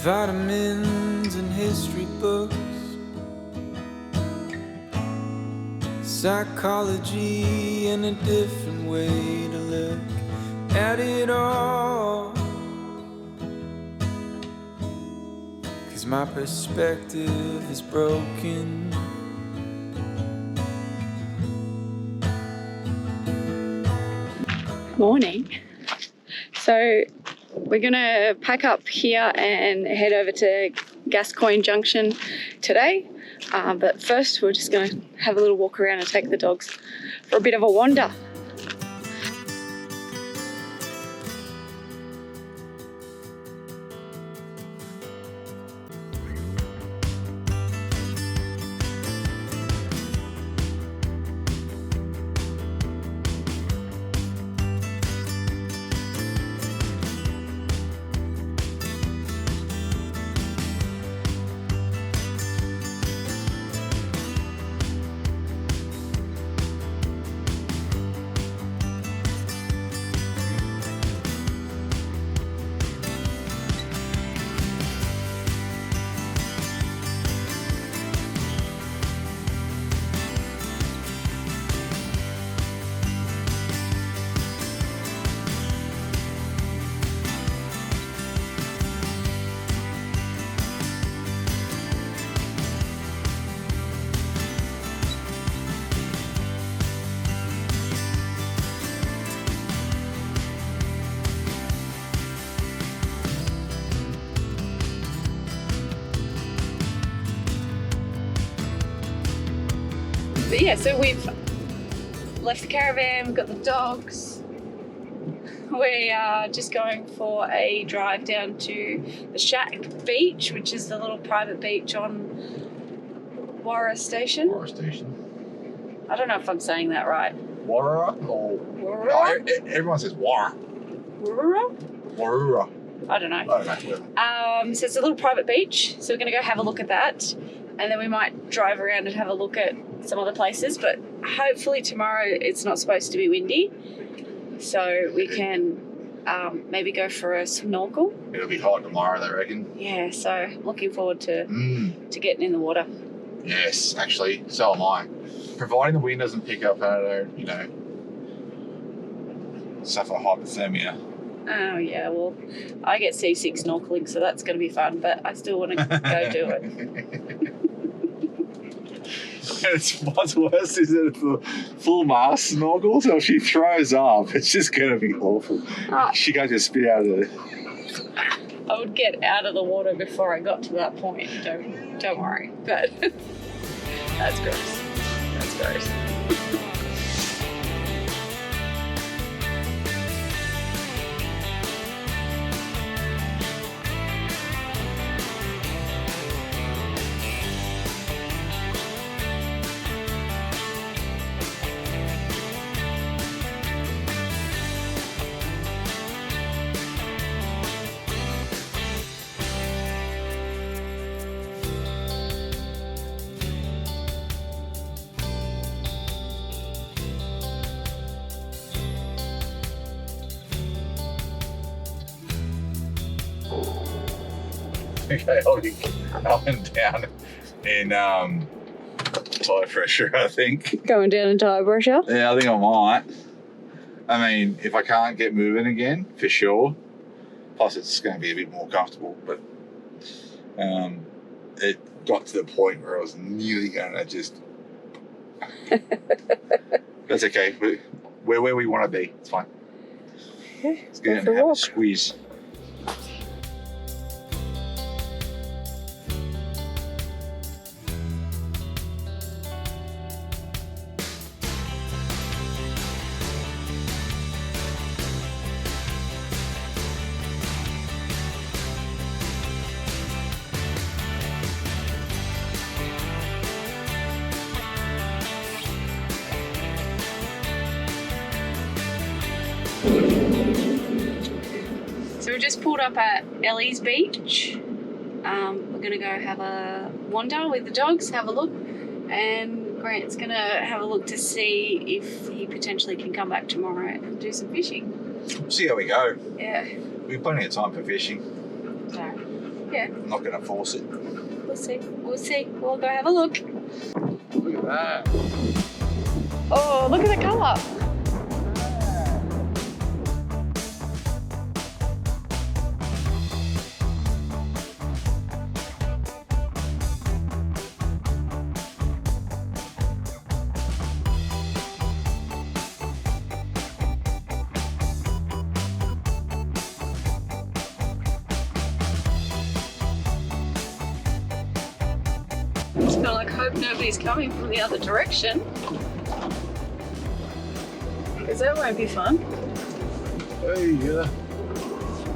Vitamins and history books, psychology and a different way to look at it all. 'Cause my perspective is broken. Morning. So we're gonna pack up here and head over to Gascoyne Junction today. But first we're just gonna have a little walk around and take the dogs for a bit of a wander. But yeah, so we've left the caravan, we've got the dogs. We are just going for a drive down to the Shack Beach, which is the little private beach on Warroora Station. Warroora Station. I don't know if I'm saying that right. Warroora or Warroora? Oh, everyone says Warroora. Warroora? Warroora. I don't know. I don't know. So it's a little private beach, so we're going to go have a look at that, and then we might drive around and have a look at some other places, but hopefully tomorrow it's not supposed to be windy, so we can maybe go for a snorkel. It'll be hot tomorrow, they reckon. Yeah, so looking forward to getting in the water. Yes, actually, so am I. Providing the wind doesn't pick up and I don't, suffer hypothermia. Oh yeah, well, I get seasick snorkeling, so that's going to be fun, but I still want to go do it. What's worse is that it's a full mast snorkel, so if she throws up, it's just going to be awful. Oh. She can't just spit out of it. I would get out of the water before I got to that point. Don't worry, but that's gross. That's gross. Okay, I'll be going down in tire pressure, I think. Going down in tire pressure? Yeah, I think I might. I mean, if I can't get moving again, for sure. Plus, it's going to be a bit more comfortable. But it got to the point where I was nearly going to just... That's okay. We're where we want to be. It's fine. Okay, Let's get in and have a squeeze. So we just pulled up at Ellie's Beach. we're going to go have a wander with the dogs, have a look, and Grant's going to have a look to see if he potentially can come back tomorrow and do some fishing. See how we go. Yeah. We've plenty of time for fishing. So, yeah. I'm not going to force it. We'll see. We'll see. We'll go have a look. Look at that. Oh, look at the colour. Just gotta like hope nobody's coming from the other direction. Because that won't be fun. Hey, yeah.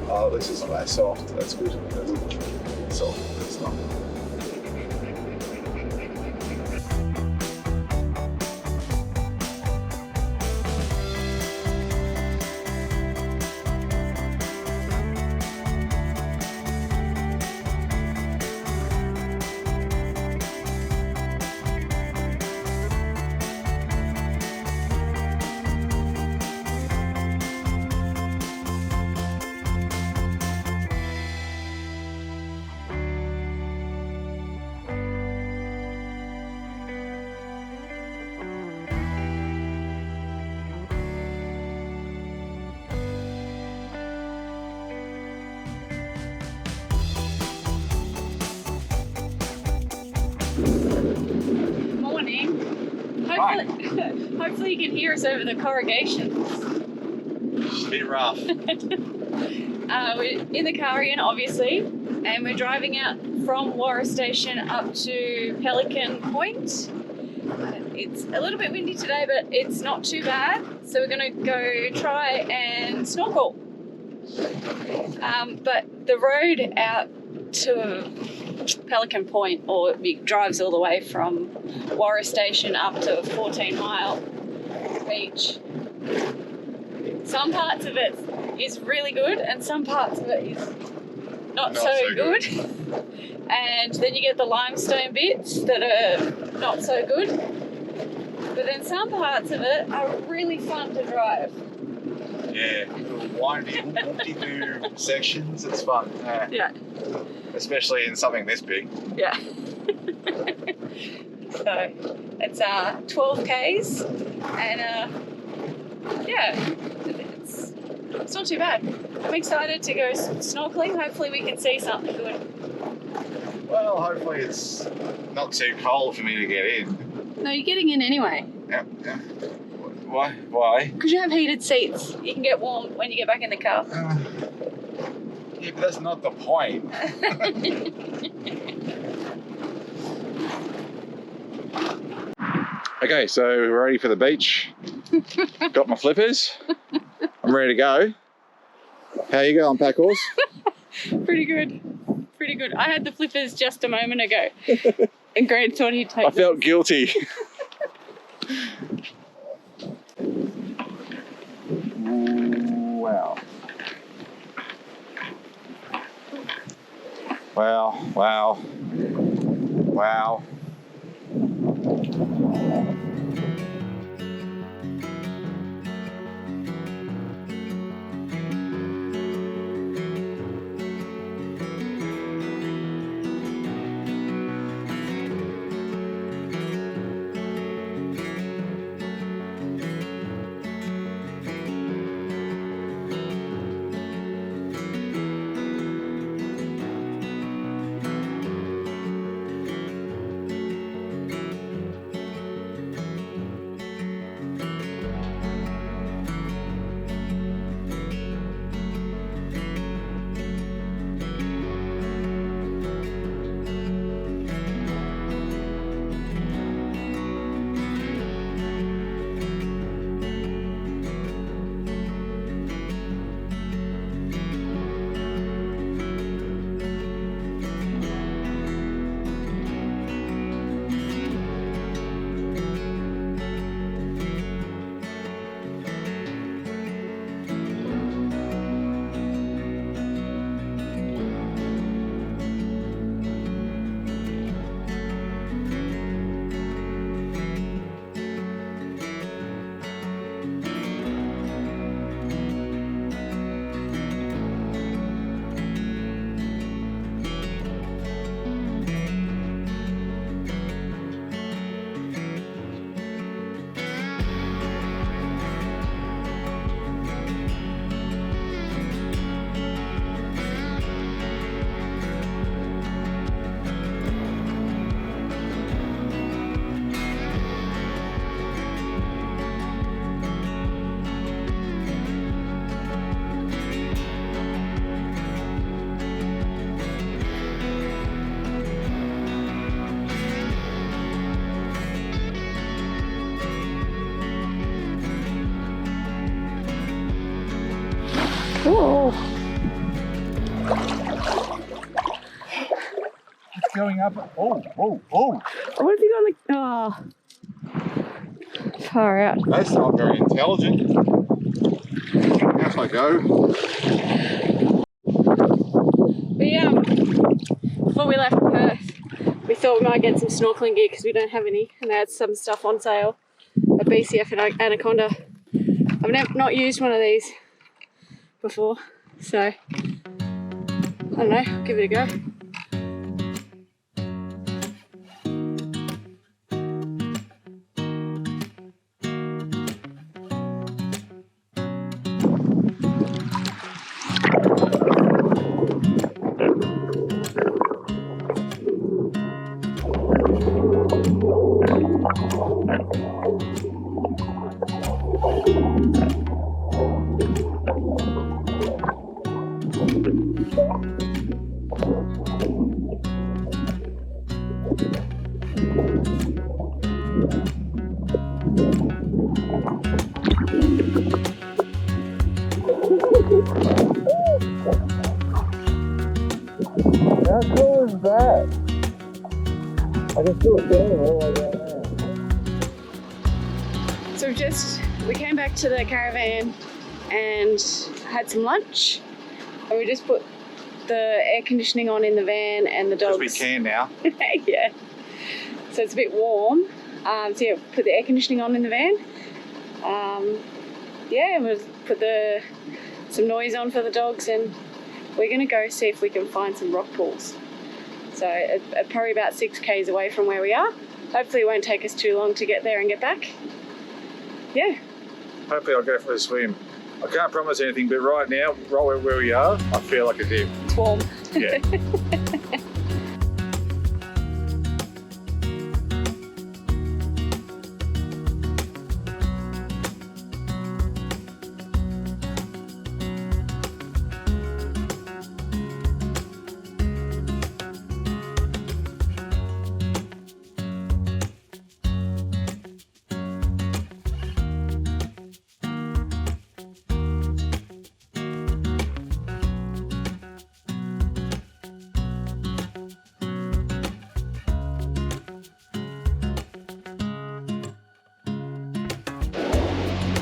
Oh, this is nice, soft. That's good. That's soft. That's not. Morning. Hopefully you can hear us over the corrugation. It's a bit rough. We're in the car again, obviously, and we're driving out from Warroora Station up to Pelican Point. It's a little bit windy today, but it's not too bad. So we're going to go try and snorkel. But the road out to Pelican Point, or it drives all the way from Warroora Station up to 14 Mile Beach. Some parts of it is really good, and some parts of it is not so good. And then you get the limestone bits that are not so good. But then some parts of it are really fun to drive. Yeah, little windy, whoop-de-doo sections. It's fun. Yeah. Especially in something this big. Yeah. So it's 12 Ks, and yeah, it's not too bad. I'm excited to go snorkeling. Hopefully we can see something good. Well, hopefully it's not too cold for me to get in. No, you're getting in anyway. Yeah. Why? Because you have heated seats. You can get warm when you get back in the car. Yeah, but that's not the point. Okay, so we're ready for the beach. Got my flippers. I'm ready to go. How you going, pack horse? Pretty good. Pretty good. I had the flippers just a moment ago. And Grant thought he'd take I felt guilty. Wow. Wow. going up. Oh. What have you got on the... Oh. Far out. That's not very intelligent. Off I go. Before we left Perth, we thought we might get some snorkeling gear because we don't have any, and they had some stuff on sale at BCF and Anaconda. I've not used one of these before, so I don't know, give it a go. How cool is that? I can still see it all the way down there. So we came back to the caravan and had some lunch, and we just put the air conditioning on in the van and the dogs. Because we can now. Yeah. So it's a bit warm. So yeah, put the air conditioning on in the van. Yeah, and we'll put some noise on for the dogs, and we're gonna go see if we can find some rock pools. So probably about 6 k's away from where we are. Hopefully it won't take us too long to get there and get back. Yeah. Hopefully I'll go for a swim. I can't promise anything, but right now, right where we are, I feel like a dip. It's warm. Yeah.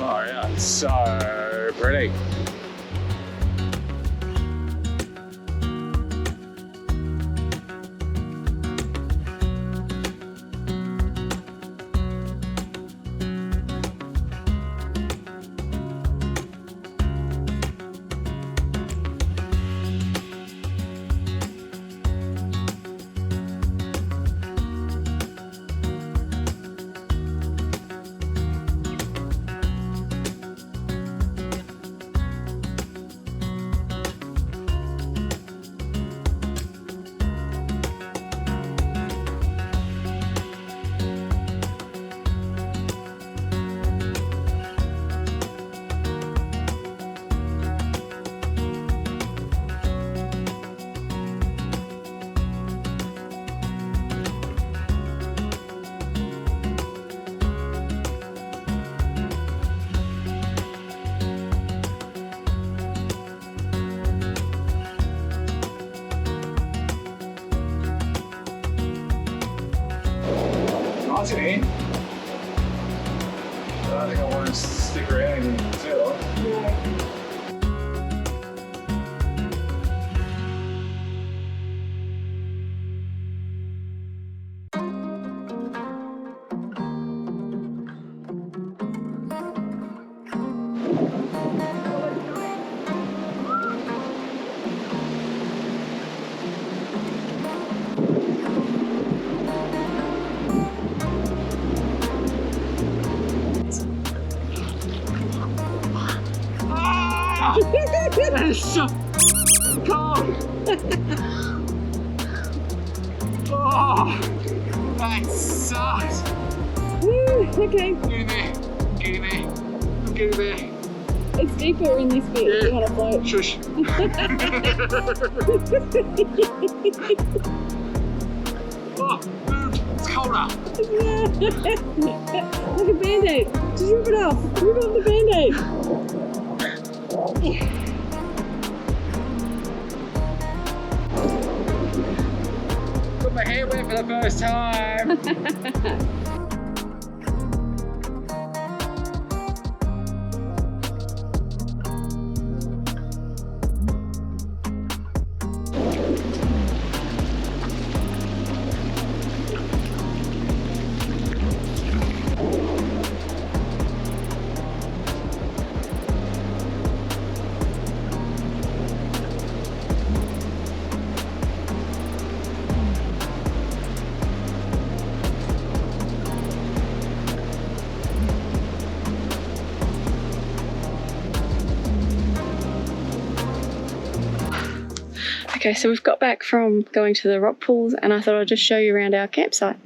Oh yeah, it's so pretty. Nice in here. I don't think I want to stick around in too long. That is so cold. Oh, that sucks. Woo, okay. Get in there. Get in there. Get in there. It's deeper in this bit if you want to float. Shush. Oh, moved. It's colder. Like a band-aid. Just rip it off. Rip off the band-aid. Put my hair wet for the first time. Okay, so we've got back from going to the rock pools and I thought I'd just show you around our campsite.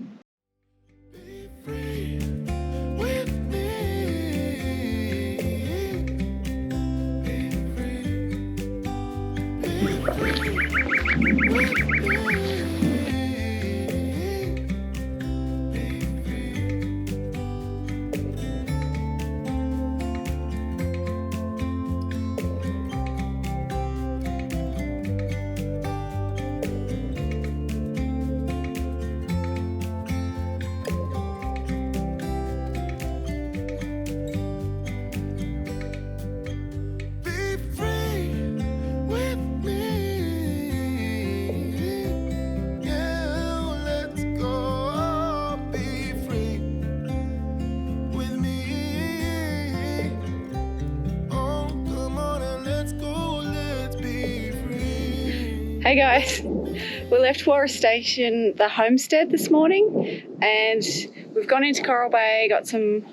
Hey guys, we left Warroora Station, the Homestead this morning, and we've gone into Coral Bay, got some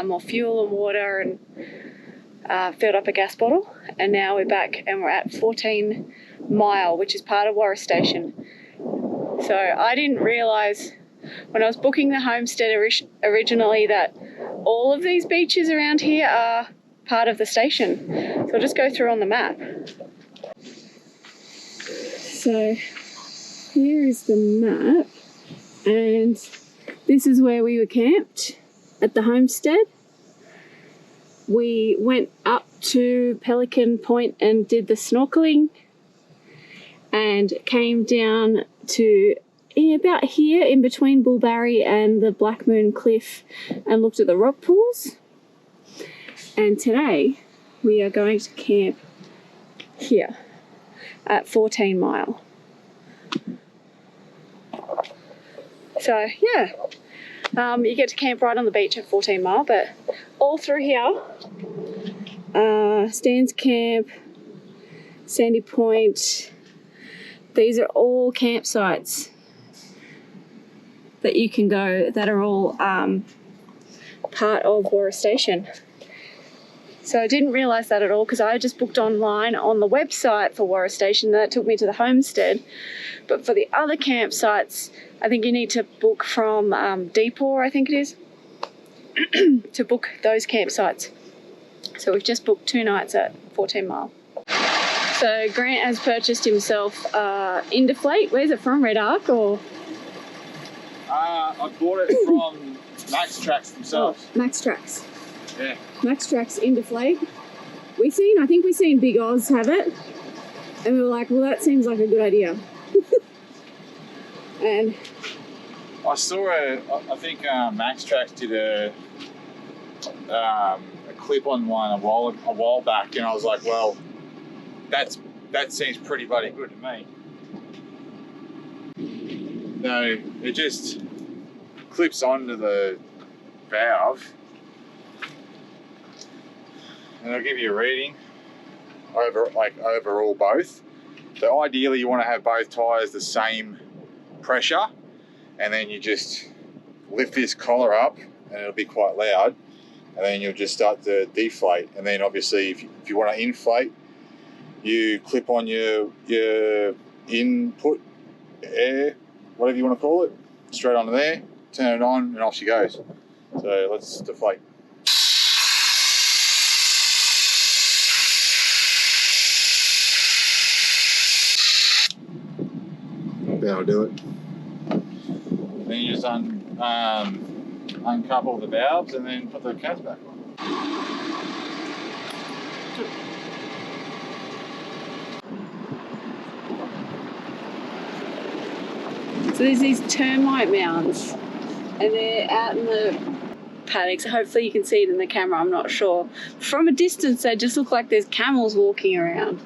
more fuel and water and filled up a gas bottle, and now we're back and we're at 14 Mile, which is part of Warroora Station. So I didn't realise when I was booking the Homestead originally that all of these beaches around here are part of the station. So I'll just go through on the map. So here is the map, and this is where we were camped at the Homestead. We went up to Pelican Point and did the snorkeling and came down to about here in between Bullbarry and the Black Moon Cliff and looked at the rock pools. And today we are going to camp here at 14 Mile. So yeah, you get to camp right on the beach at 14 Mile, but all through here, Stan's Camp, Sandy Point, these are all campsites that you can go that are all part of Warroora Station. So I didn't realise that at all because I just booked online on the website for Warroora Station. That took me to the Homestead. But for the other campsites, I think you need to book from Deepore, I think it is, to book those campsites. So we've just booked 2 nights at 14 Mile. So Grant has purchased himself Indeflate. Where's it from, Red Arc or? I bought it from Max Tracks themselves. Oh, Max Tracks. Yeah. Max Tracks Indeflate. I think we seen Big Oz have it, and we were like, well, that seems like a good idea. And I saw I think Max Tracks did a clip-on one a while back, and I was like, well, that seems pretty bloody good to me. No, it just clips onto the valve, and it'll give you a reading overall both. So ideally, you want to have both tyres the same pressure, and then you just lift this collar up, and it'll be quite loud, and then you'll just start to deflate. And then obviously, if you want to inflate, you clip on your input air, whatever you want to call it, straight onto there, turn it on, and off she goes. So let's deflate. That'll do it. Then you just uncouple the valves and then put the cats back on. So there's these termite mounds, and they're out in the paddocks. Hopefully you can see it in the camera, I'm not sure. From a distance, they just look like there's camels walking around.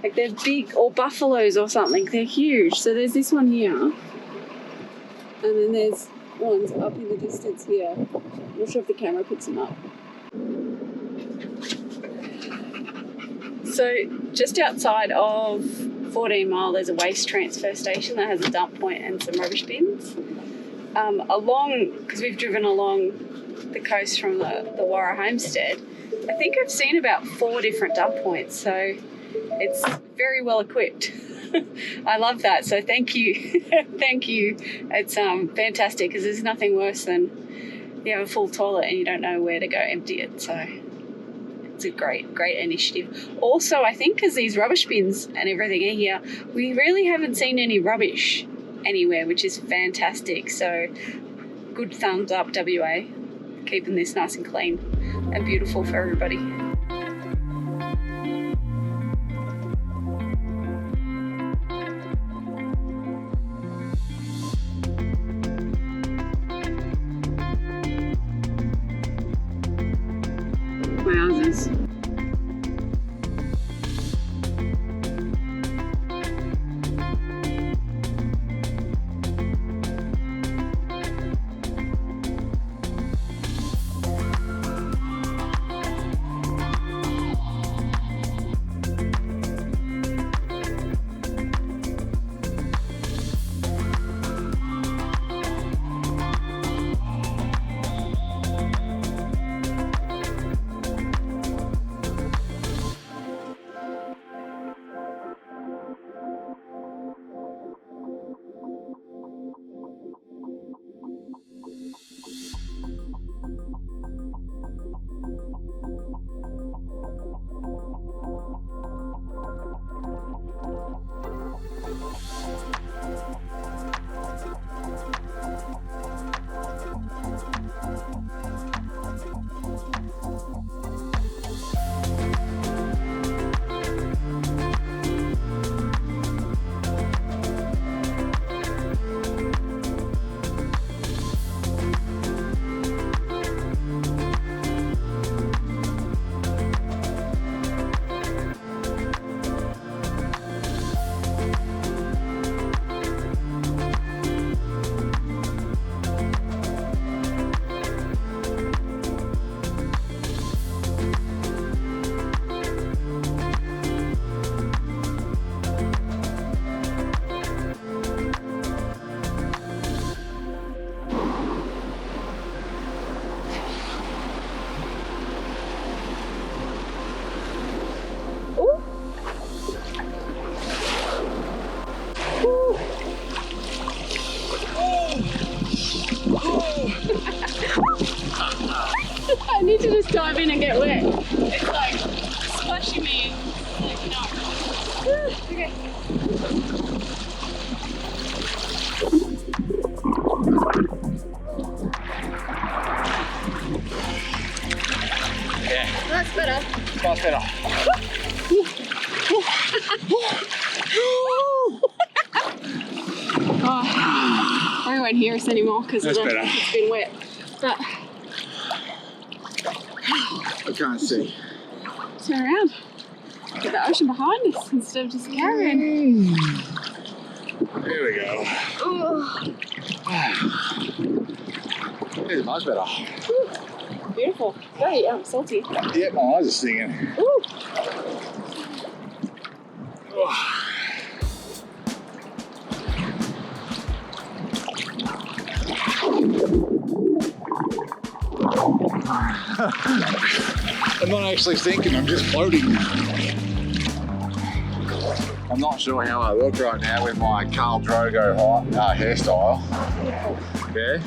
Like they're big, or buffaloes or something. They're huge. So there's this one here, and then there's ones up in the distance here. I'm not sure if the camera picks them up. So just outside of 14 Mile, there's a waste transfer station that has a dump point and some rubbish bins. Because we've driven along the coast from the Warroora Homestead, I think I've seen about 4 different dump points, so it's very well equipped. I love that, so thank you. Thank you. It's fantastic, because there's nothing worse than you have a full toilet and you don't know where to go empty it, so it's a great initiative. Also, I think because these rubbish bins and everything are here, we really haven't seen any rubbish anywhere, which is fantastic. So good thumbs up, WA, keeping this nice and clean and beautiful for everybody. Wowzers. I need to just dive in and get wet. It's like splashing me and like, no. Okay. Yeah. That's better. Much better. Oh, I won't hear us anymore because it's been wet. But I can't see. Turn around. Get the ocean behind us instead of just a caravan. There we go. It's much better. Ooh, beautiful. Very salty. Yeah, my eyes are stinging. Ooh. I'm not actually sinking, I'm just floating. I'm not sure how I look right now with my Carl Drogo hairstyle. Yeah?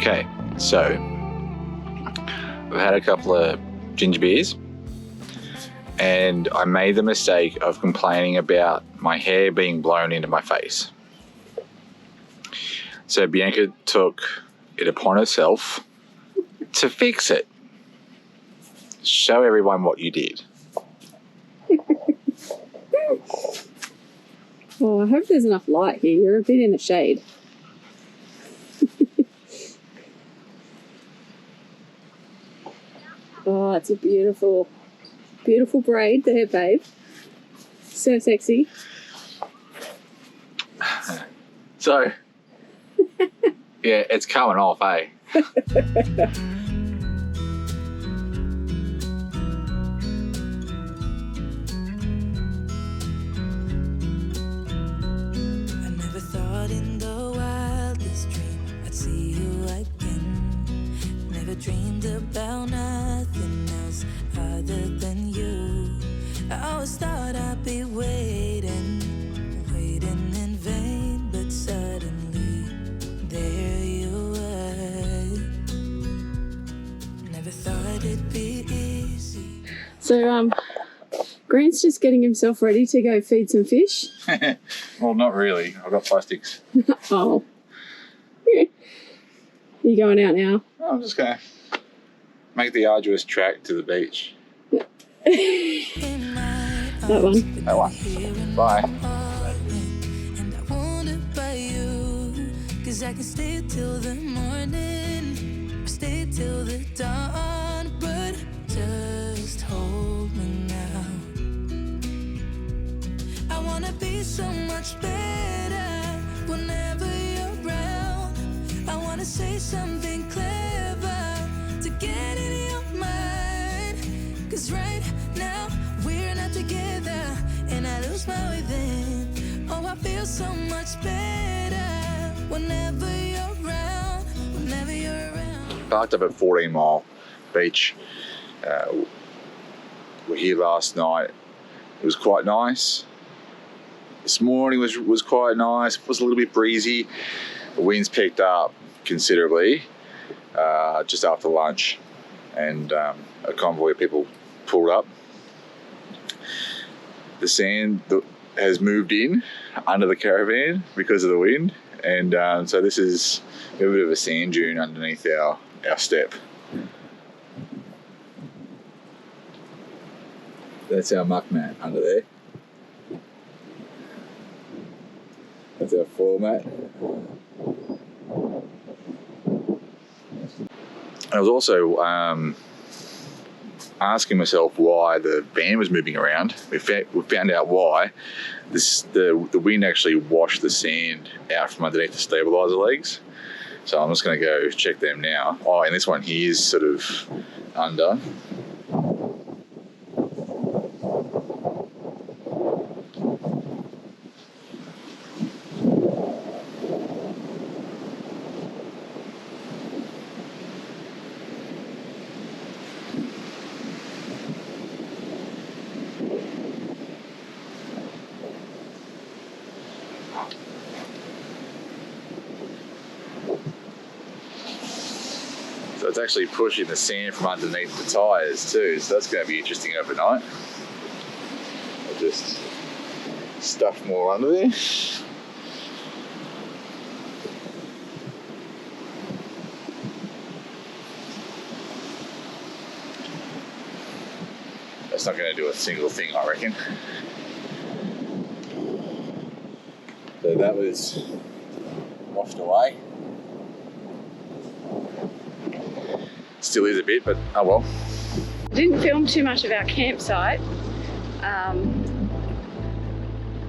Okay, so I've had a couple of ginger beers and I made the mistake of complaining about my hair being blown into my face. So Bianca took it upon herself to fix it. Show everyone what you did. Oh, I hope there's enough light here. You're a bit in the shade. Oh, it's a beautiful, beautiful braid there, babe. So sexy. So, yeah, it's coming off, eh? In the wildest dream I'd see you again. Never dreamed about nothing else other than you. I always thought I'd be waiting in vain, but suddenly there you were. Never thought it'd be easy. So, Grant's just getting himself ready to go feed some fish. Well, not really. I've got plastics. Oh. Are you going out now? I'm just going to make the arduous trek to the beach. That one. That one. Bye. And I wonder about you, 'cause I can stay till the morning, stay till the dawn, but just hold me now. I wanna be so much better whenever you're around. I wanna say something clever to get in your mind, 'cause right now we're not together and I lose my way then. Oh, I feel so much better whenever you're around, whenever you're around. Parked up at 14 Mile Beach. We're here last night. It was quite nice. This morning was quite nice. It was a little bit breezy. The winds picked up considerably just after lunch, and a convoy of people pulled up. The sand has moved in under the caravan because of the wind, and so this is a bit of a sand dune underneath our step. That's our muck mat under there. That's our floor mat. I was also asking myself why the van was moving around. We found out why. The wind actually washed the sand out from underneath the stabilizer legs. So I'm just going to go check them now. Oh, and this one here is sort of under. So it's actually pushing the sand from underneath the tyres too, so that's going to be interesting overnight. I'll just stuff more under there. That's not going to do a single thing, I reckon. So that was washed away. Still is a bit, but oh well. I didn't film too much of our campsite.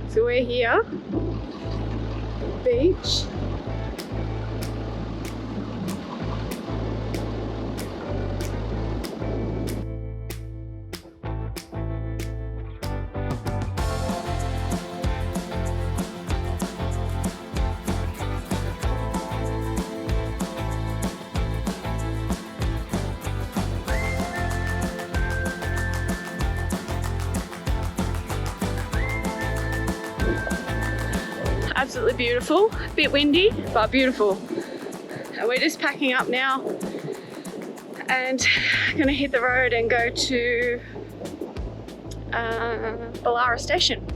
So we're here, beach. Absolutely beautiful. A bit windy, but beautiful. And we're just packing up now and gonna hit the road and go to Warroora station.